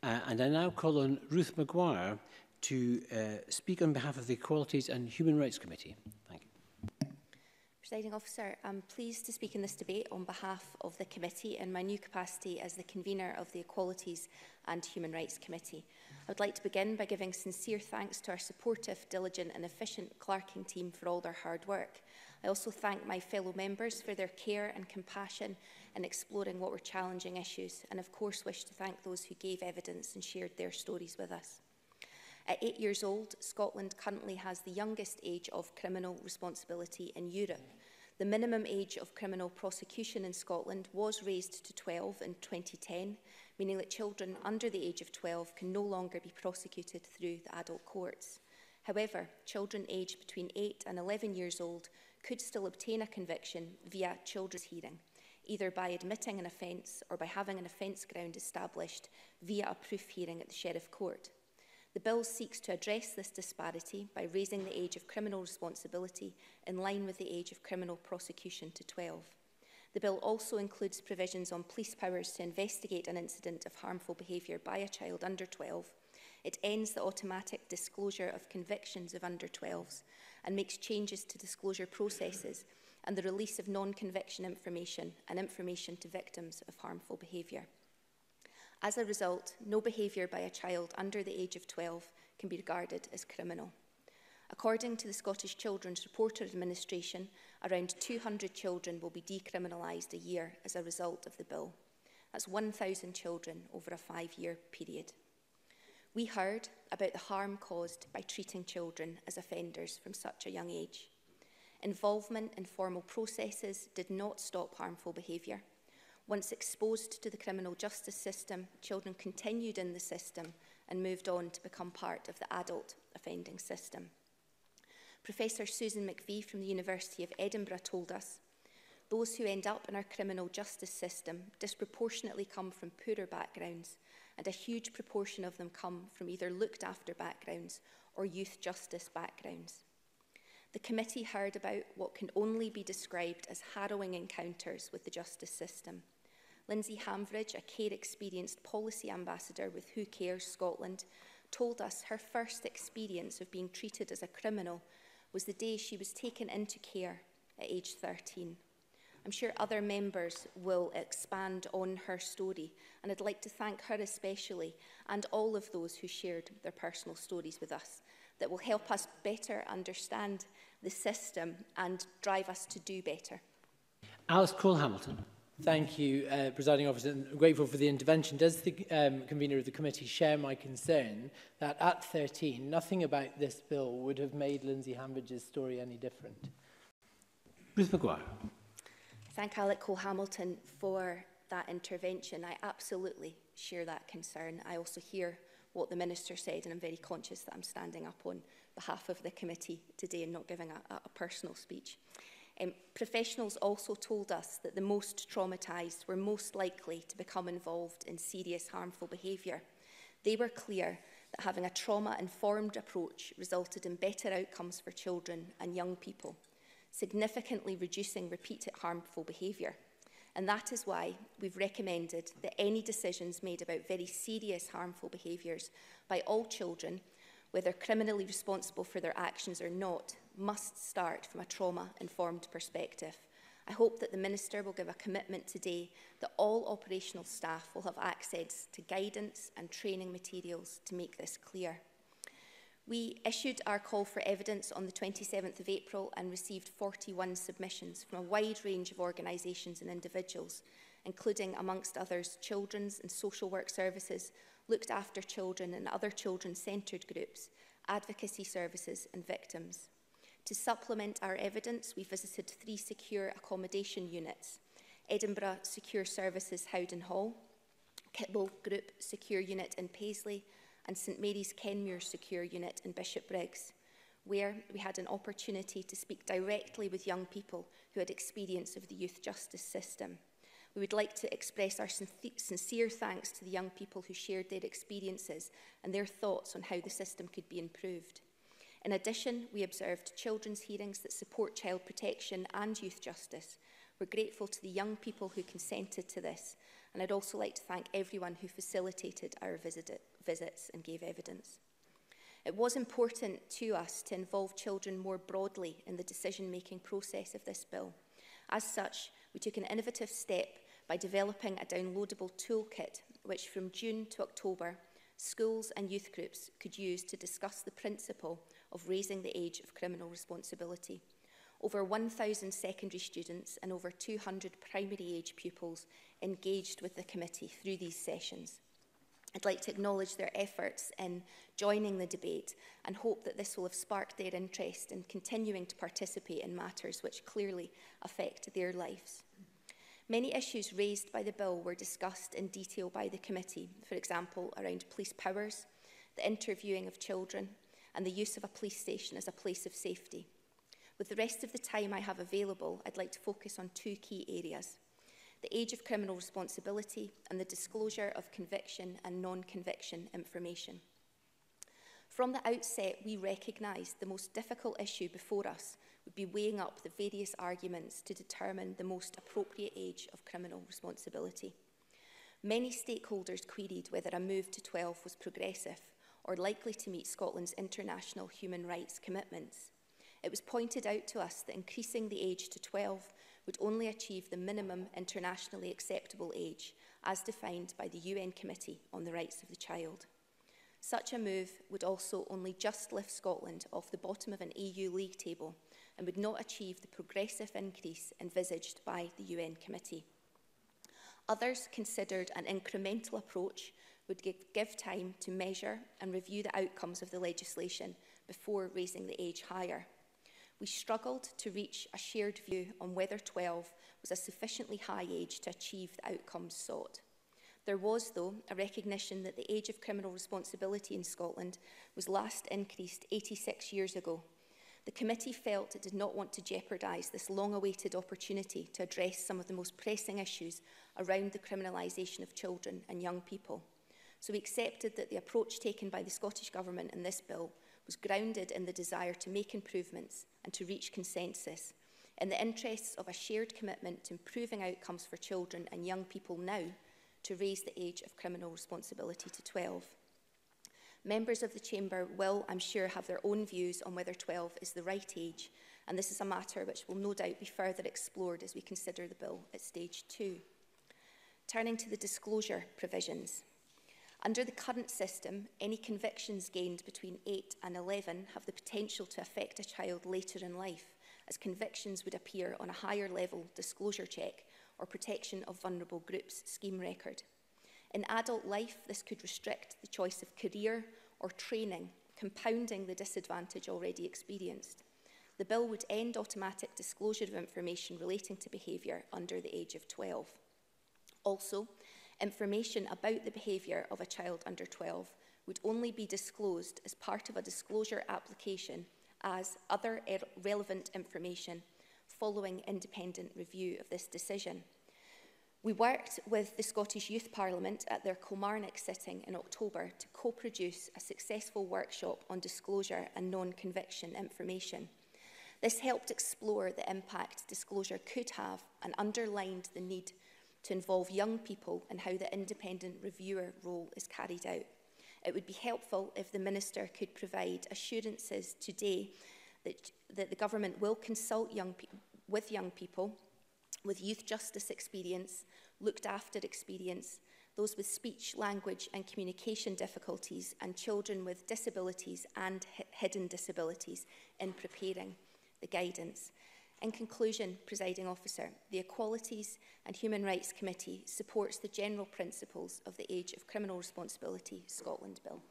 And I now call on Ruth Maguire to speak on behalf of the Equalities and Human Rights Committee. Thank you. Presiding Officer, I'm pleased to speak in this debate on behalf of the committee in my new capacity as the convener of the Equalities and Human Rights Committee. I would like to begin by giving sincere thanks to our supportive, diligent and efficient clerking team for all their hard work. I also thank my fellow members for their care and compassion in exploring what were challenging issues, and of course wish to thank those who gave evidence and shared their stories with us. At 8 years old, Scotland currently has the youngest age of criminal responsibility in Europe. The minimum age of criminal prosecution in Scotland was raised to 12 in 2010, meaning that children under the age of 12 can no longer be prosecuted through the adult courts. However, children aged between 8 and 11 years old could still obtain a conviction via children's hearing, either by admitting an offence or by having an offence ground established via a proof hearing at the Sheriff Court. The bill seeks to address this disparity by raising the age of criminal responsibility in line with the age of criminal prosecution to 12. The bill also includes provisions on police powers to investigate an incident of harmful behaviour by a child under 12. It ends the automatic disclosure of convictions of under 12s and makes changes to disclosure processes and the release of non-conviction information and information to victims of harmful behaviour. As a result, no behaviour by a child under the age of 12 can be regarded as criminal. According to the Scottish Children's Reporter Administration, around 200 children will be decriminalised a year as a result of the bill. That's 1,000 children over a 5-year period. We heard about the harm caused by treating children as offenders from such a young age. Involvement in formal processes did not stop harmful behaviour. Once exposed to the criminal justice system, children continued in the system and moved on to become part of the adult offending system. Professor Susan McVie from the University of Edinburgh told us, those who end up in our criminal justice system disproportionately come from poorer backgrounds, and a huge proportion of them come from either looked after backgrounds or youth justice backgrounds. The committee heard about what can only be described as harrowing encounters with the justice system. Lindsay Hambridge, a care-experienced policy ambassador with Who Cares Scotland, told us her first experience of being treated as a criminal was the day she was taken into care at age 13. I'm sure other members will expand on her story, and I'd like to thank her especially and all of those who shared their personal stories with us that will help us better understand the system and drive us to do better. Alice Cole-Hamilton. Thank you, Presiding Officer. I'm grateful for the intervention. Does the convener of the committee share my concern that at 13, nothing about this bill would have made Lindsay Hambridge's story any different? Ruth Maguire. Thank Alec Cole-Hamilton for that intervention. I absolutely share that concern. I also hear what the Minister said, and I'm very conscious that I'm standing up on behalf of the committee today and not giving a personal speech. Professionals also told us that the most traumatised were most likely to become involved in serious harmful behaviour. They were clear that having a trauma-informed approach resulted in better outcomes for children and young people, significantly reducing repeated harmful behaviour. And that is why we've recommended that any decisions made about very serious harmful behaviours by all children, whether criminally responsible for their actions or not, must start from a trauma-informed perspective. I hope that the Minister will give a commitment today that all operational staff will have access to guidance and training materials to make this clear. We issued our call for evidence on the 27th of April and received 41 submissions from a wide range of organisations and individuals, including, amongst others, children's and social work services, looked after children and other children-centred groups, advocacy services and victims. To supplement our evidence, we visited 3 secure accommodation units: Edinburgh Secure Services Howden Hall, Kitlow Group Secure Unit in Paisley, and St Mary's Kenmure Secure Unit in Bishopbriggs, where we had an opportunity to speak directly with young people who had experience of the youth justice system. We would like to express our sincere thanks to the young people who shared their experiences and their thoughts on how the system could be improved. In addition, we observed children's hearings that support child protection and youth justice. We're grateful to the young people who consented to this, and I'd also like to thank everyone who facilitated our visits and gave evidence. It was important to us to involve children more broadly in the decision-making process of this bill. As such, we took an innovative step by developing a downloadable toolkit, which from June to October, schools and youth groups could use to discuss the principle of raising the age of criminal responsibility. Over 1,000 secondary students and over 200 primary age pupils engaged with the committee through these sessions. I'd like to acknowledge their efforts in joining the debate and hope that this will have sparked their interest in continuing to participate in matters which clearly affect their lives. Many issues raised by the bill were discussed in detail by the committee, for example, around police powers, the interviewing of children, and the use of a police station as a place of safety. With the rest of the time I have available, I'd like to focus on two key areas: the age of criminal responsibility and the disclosure of conviction and non-conviction information. From the outset, we recognised the most difficult issue before us would be weighing up the various arguments to determine the most appropriate age of criminal responsibility. Many stakeholders queried whether a move to 12 was progressive or likely to meet Scotland's international human rights commitments. It was pointed out to us that increasing the age to 12 would only achieve the minimum internationally acceptable age as defined by the UN Committee on the Rights of the Child. Such a move would also only just lift Scotland off the bottom of an EU league table and would not achieve the progressive increase envisaged by the UN Committee. Others considered an incremental approach would give time to measure and review the outcomes of the legislation before raising the age higher. We struggled to reach a shared view on whether 12 was a sufficiently high age to achieve the outcomes sought. There was, though, a recognition that the age of criminal responsibility in Scotland was last increased 86 years ago. The committee felt it did not want to jeopardise this long-awaited opportunity to address some of the most pressing issues around the criminalisation of children and young people. So we accepted that the approach taken by the Scottish Government in this bill was grounded in the desire to make improvements and to reach consensus in the interests of a shared commitment to improving outcomes for children and young people now, to raise the age of criminal responsibility to 12. Members of the Chamber will, I'm sure, have their own views on whether 12 is the right age, and this is a matter which will no doubt be further explored as we consider the bill at stage 2. Turning to the disclosure provisions. Under the current system, any convictions gained between 8 and 11 have the potential to affect a child later in life, as convictions would appear on a higher level disclosure check or protection of vulnerable groups scheme record. In adult life, this could restrict the choice of career or training, compounding the disadvantage already experienced. The bill would end automatic disclosure of information relating to behaviour under the age of 12. Also, information about the behaviour of a child under 12 would only be disclosed as part of a disclosure application as other relevant information following independent review of this decision. We worked with the Scottish Youth Parliament at their Kilmarnock sitting in October to co-produce a successful workshop on disclosure and non-conviction information. This helped explore the impact disclosure could have and underlined the need to involve young people in how the independent reviewer role is carried out. It would be helpful if the Minister could provide assurances today that the Government will consult with young people with youth justice experience, looked after experience, those with speech, language and communication difficulties, and children with disabilities and hidden disabilities in preparing the guidance. In conclusion, Presiding Officer, the Equalities and Human Rights Committee supports the general principles of the Age of Criminal Responsibility Scotland Bill.